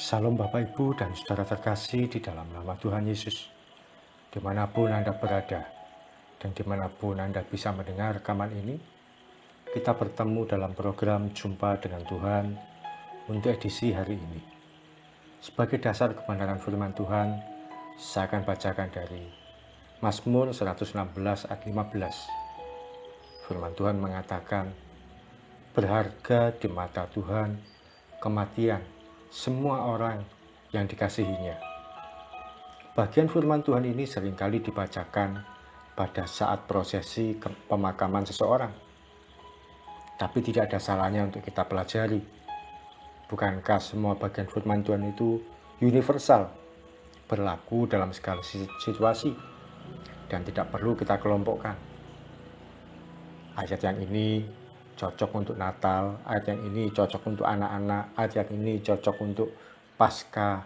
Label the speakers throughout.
Speaker 1: Salam Bapak Ibu dan Saudara terkasih di dalam nama Tuhan Yesus. Dimanapun Anda berada dan dimanapun Anda bisa mendengar rekaman ini, kita bertemu dalam program Jumpa dengan Tuhan untuk edisi hari ini. Sebagai dasar kebenaran firman Tuhan, saya akan bacakan dari Mazmur 116 ayat 15. Firman Tuhan mengatakan, berharga di mata Tuhan kematian semua orang yang dikasihinya. Bagian firman Tuhan ini seringkali dibacakan pada saat prosesi pemakaman seseorang. Tapi tidak ada salahnya untuk kita pelajari. Bukankah semua bagian firman Tuhan itu universal, berlaku dalam segala situasi, dan tidak perlu kita kelompokkan. Ayat yang ini cocok untuk Natal, ayat yang ini cocok untuk anak-anak, ayat yang ini cocok untuk Paskah,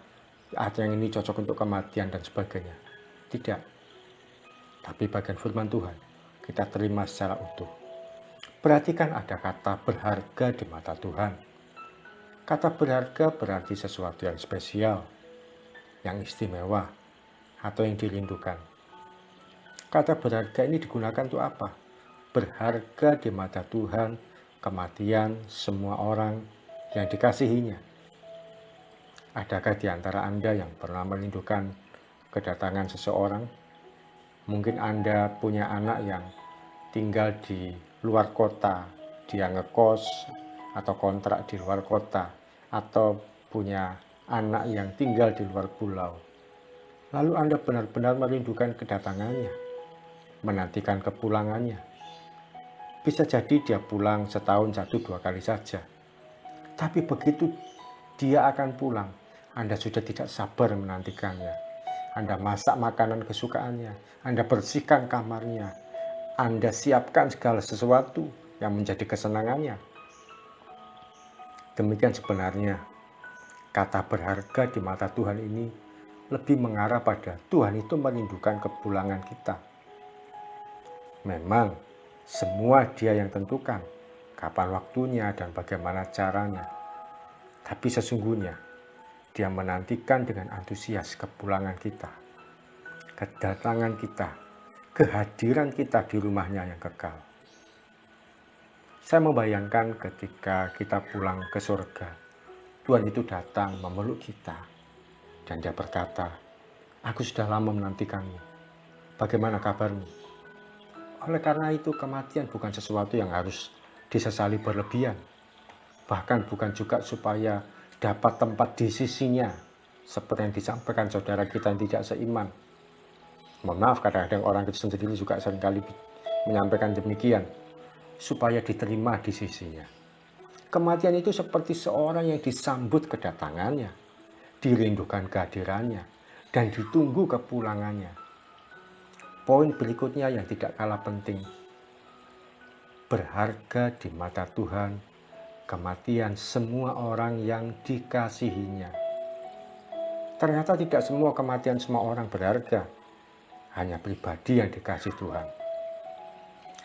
Speaker 1: ayat yang ini cocok untuk kematian dan sebagainya. Tidak. Tapi bagian firman Tuhan kita terima secara utuh. Perhatikan ada kata berharga di mata Tuhan. Kata berharga berarti sesuatu yang spesial, yang istimewa, atau yang dirindukan. Kata berharga ini digunakan untuk apa? Berharga di mata Tuhan kematian semua orang yang dikasihinya. Adakah di antara Anda yang pernah merindukan kedatangan seseorang? Mungkin Anda punya anak yang tinggal di luar kota, dia ngekos atau kontrak di luar kota, atau punya anak yang tinggal di luar pulau. Lalu Anda benar-benar merindukan kedatangannya, menantikan kepulangannya. Bisa jadi dia pulang setahun 1-2 kali saja. Tapi begitu dia akan pulang, Anda sudah tidak sabar menantikannya. Anda masak makanan kesukaannya, Anda bersihkan kamarnya, Anda siapkan segala sesuatu yang menjadi kesenangannya. Demikian sebenarnya kata berharga di mata Tuhan ini lebih mengarah pada Tuhan itu merindukan kepulangan kita. Memang semua Dia yang tentukan kapan waktunya dan bagaimana caranya. Tapi sesungguhnya Dia menantikan dengan antusias kepulangan kita, kedatangan kita, kehadiran kita di rumahnya yang kekal. Saya membayangkan ketika kita pulang ke surga, Tuhan itu datang memeluk kita dan Dia berkata, "Aku sudah lama menantikanmu. Bagaimana kabarmu?" Oleh karena itu, kematian bukan sesuatu yang harus disesali berlebihan. Bahkan bukan juga supaya dapat tempat di sisinya, seperti yang disampaikan saudara kita yang tidak seiman. Mohon maaf, kadang-kadang orang Kristen sendiri juga seringkali menyampaikan demikian, supaya diterima di sisinya. Kematian itu seperti seorang yang disambut kedatangannya, dirindukan kehadirannya, dan ditunggu kepulangannya. Poin berikutnya yang tidak kalah penting, berharga di mata Tuhan kematian semua orang yang dikasihinya. Ternyata tidak semua kematian semua orang berharga, hanya pribadi yang dikasih Tuhan.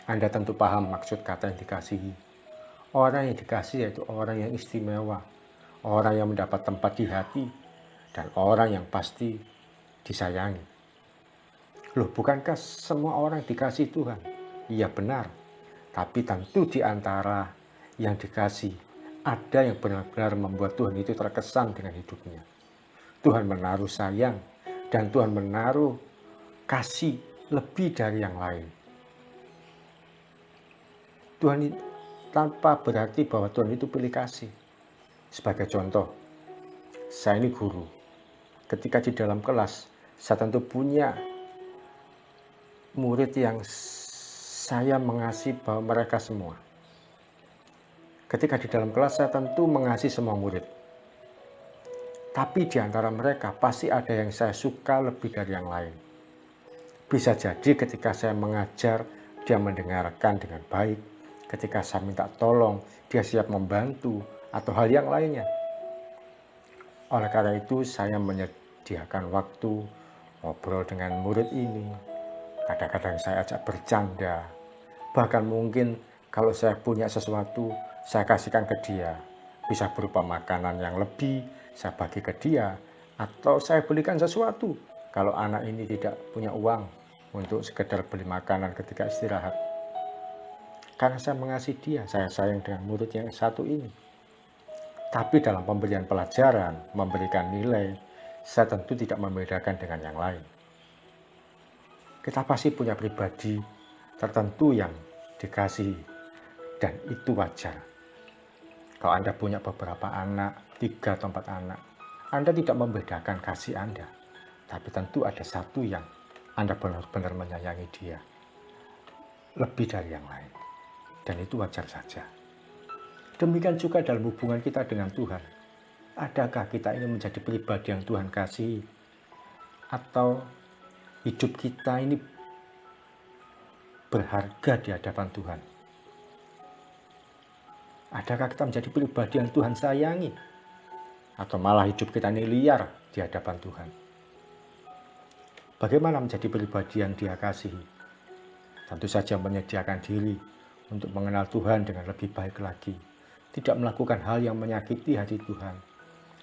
Speaker 1: Anda tentu paham maksud kata yang dikasihi. Orang yang dikasih yaitu orang yang istimewa, orang yang mendapat tempat di hati, dan orang yang pasti disayangi. Loh, bukankah semua orang dikasih Tuhan? Iya benar, tapi tentu di antara yang dikasih ada yang benar-benar membuat Tuhan itu terkesan dengan hidupnya. Tuhan menaruh sayang dan Tuhan menaruh kasih lebih dari yang lain. Tuhan tanpa berarti bahwa Tuhan itu pilih kasih. Sebagai contoh, saya ini guru. Ketika di dalam kelas, saya tentu punya murid yang saya mengasihi bahwa mereka semua. Ketika di dalam kelas saya tentu mengasihi semua murid. Tapi di antara mereka pasti ada yang saya suka lebih dari yang lain. Bisa jadi ketika saya mengajar, dia mendengarkan dengan baik. Ketika saya minta tolong, dia siap membantu atau hal yang lainnya. Oleh karena itu saya menyediakan waktu ngobrol dengan murid ini. Kadang-kadang saya ajak bercanda. Bahkan mungkin kalau saya punya sesuatu, saya kasihkan ke dia. Bisa berupa makanan yang lebih, saya bagi ke dia, atau saya belikan sesuatu kalau anak ini tidak punya uang untuk sekedar beli makanan ketika istirahat. Karena saya mengasihi dia, saya sayang dengan murid yang satu ini. Tapi dalam pemberian pelajaran, memberikan nilai, saya tentu tidak membedakan dengan yang lain. Kita pasti punya pribadi tertentu yang dikasihi, dan itu wajar. Kalau Anda punya beberapa anak, 3 atau 4 anak, Anda tidak membedakan kasih Anda. Tapi tentu ada satu yang Anda benar-benar menyayangi dia, lebih dari yang lain. Dan itu wajar saja. Demikian juga dalam hubungan kita dengan Tuhan. Adakah kita ini menjadi pribadi yang Tuhan kasihi? Atau hidup kita ini berharga di hadapan Tuhan? Adakah kita menjadi pribadi yang Tuhan sayangi? Atau malah hidup kita ini liar di hadapan Tuhan? Bagaimana menjadi pribadi yang Dia kasihi? Tentu saja menyediakan diri untuk mengenal Tuhan dengan lebih baik lagi. Tidak melakukan hal yang menyakiti hati Tuhan.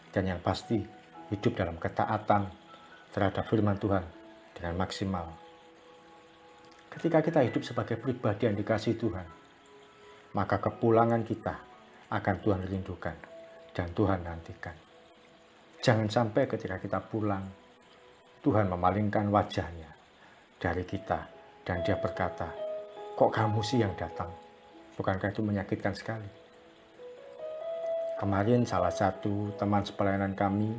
Speaker 1: Dan yang pasti, hidup dalam ketaatan terhadap firman Tuhan dengan maksimal. Ketika kita hidup sebagai pribadi yang dikasihi Tuhan, maka kepulangan kita akan Tuhan rindukan dan Tuhan nantikan. Jangan sampai ketika kita pulang, Tuhan memalingkan wajahnya dari kita dan Dia berkata, "Kok kamu sih yang datang?" Bukankah itu menyakitkan sekali? Kemarin salah satu teman sepelayanan kami,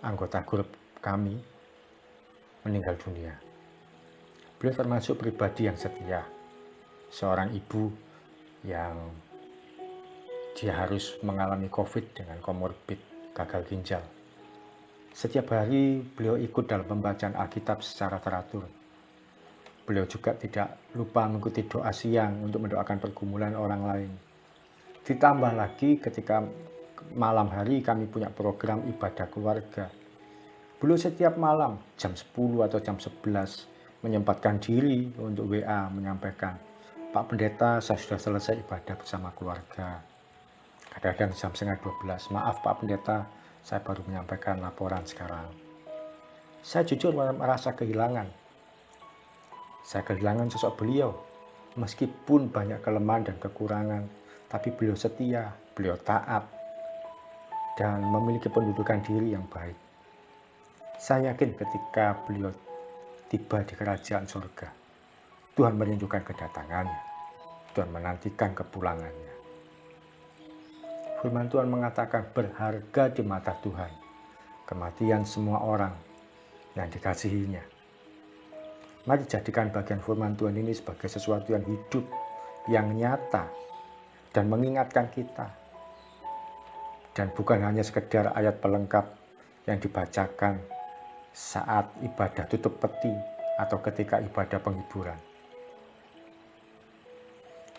Speaker 1: anggota grup kami, meninggal dunia. Beliau termasuk pribadi yang setia, seorang ibu yang dia harus mengalami COVID dengan komorbid gagal ginjal. Setiap hari beliau ikut dalam pembacaan Alkitab secara teratur. Beliau juga tidak lupa mengikuti doa siang untuk mendoakan pergumulan orang lain. Ditambah lagi ketika malam hari kami punya program ibadah keluarga. Beliau setiap malam jam 10 atau jam 11 menyempatkan diri untuk WA menyampaikan, "Pak Pendeta, saya sudah selesai ibadah bersama keluarga." Kadang-kadang jam setengah 12, "Maaf Pak Pendeta, saya baru menyampaikan laporan sekarang." Saya jujur merasa kehilangan. Saya kehilangan sosok beliau. Meskipun banyak kelemahan dan kekurangan, tapi beliau setia, beliau taat, dan memiliki pendudukan diri yang baik. Saya yakin ketika beliau tiba di kerajaan surga, Tuhan merindukan kedatangannya, Tuhan menantikan kepulangannya. Firman Tuhan mengatakan berharga di mata Tuhan kematian semua orang yang dikasihinya. Mari jadikan bagian firman Tuhan ini sebagai sesuatu yang hidup, yang nyata, dan mengingatkan kita. Dan bukan hanya sekedar ayat pelengkap yang dibacakan saat ibadah tutup peti atau ketika ibadah penghiburan.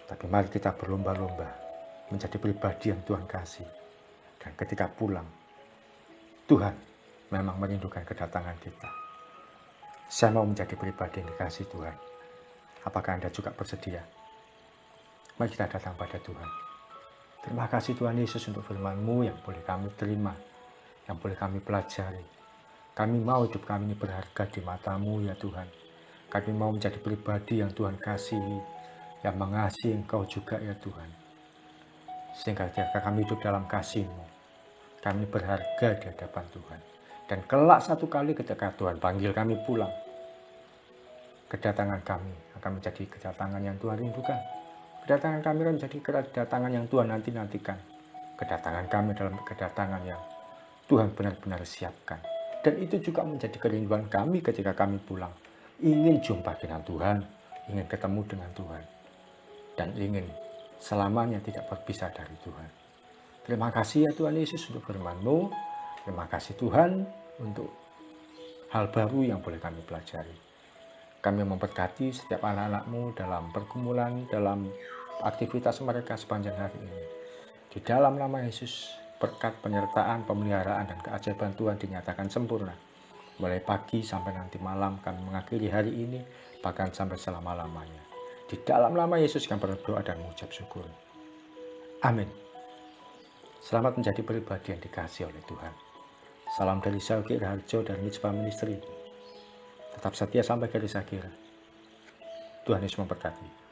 Speaker 1: Tapi mari kita berlomba-lomba menjadi pribadi yang Tuhan kasih. Dan ketika pulang, Tuhan memang merindukan kedatangan kita. Saya mau menjadi pribadi yang dikasih Tuhan. Apakah Anda juga bersedia? Mari kita datang pada Tuhan. Terima kasih Tuhan Yesus untuk firman-Mu yang boleh kami terima, yang boleh kami pelajari. Kami mau hidup kami ini berharga di mata-Mu ya Tuhan. Kami mau menjadi pribadi yang Tuhan kasihi, yang mengasihi Engkau juga ya Tuhan. Sehingga ketika kami hidup dalam kasih-Mu, kami berharga di hadapan Tuhan. Dan kelak satu kali ketika Tuhan panggil kami pulang, kedatangan kami akan menjadi kedatangan yang Tuhan rindukan. Kedatangan kami akan menjadi kedatangan yang Tuhan nantikan. Kedatangan kami dalam kedatangan yang Tuhan benar-benar siapkan. Dan itu juga menjadi kerinduan kami ketika kami pulang. Ingin jumpa dengan Tuhan, ingin ketemu dengan Tuhan. Dan ingin selamanya tidak berpisah dari Tuhan. Terima kasih ya Tuhan Yesus untuk firman-Mu. Terima kasih Tuhan untuk hal baru yang boleh kami pelajari. Kami memberkati setiap anak-anak-Mu dalam pergumulan, dalam aktivitas mereka sepanjang hari ini. Di dalam nama Yesus, berkat penyertaan, pemeliharaan, dan keajaiban Tuhan dinyatakan sempurna. Mulai pagi sampai nanti malam kami mengakhiri hari ini, bahkan sampai selama-lamanya. Di dalam nama Yesus kami berdoa dan mengucap syukur. Amin. Selamat menjadi pribadi yang dikasihi oleh Tuhan. Salam dari Syauki Raharjo dan Mitzvah Ministry. Tetap setia sampai garis akhir. Tuhan Yesus memberkati.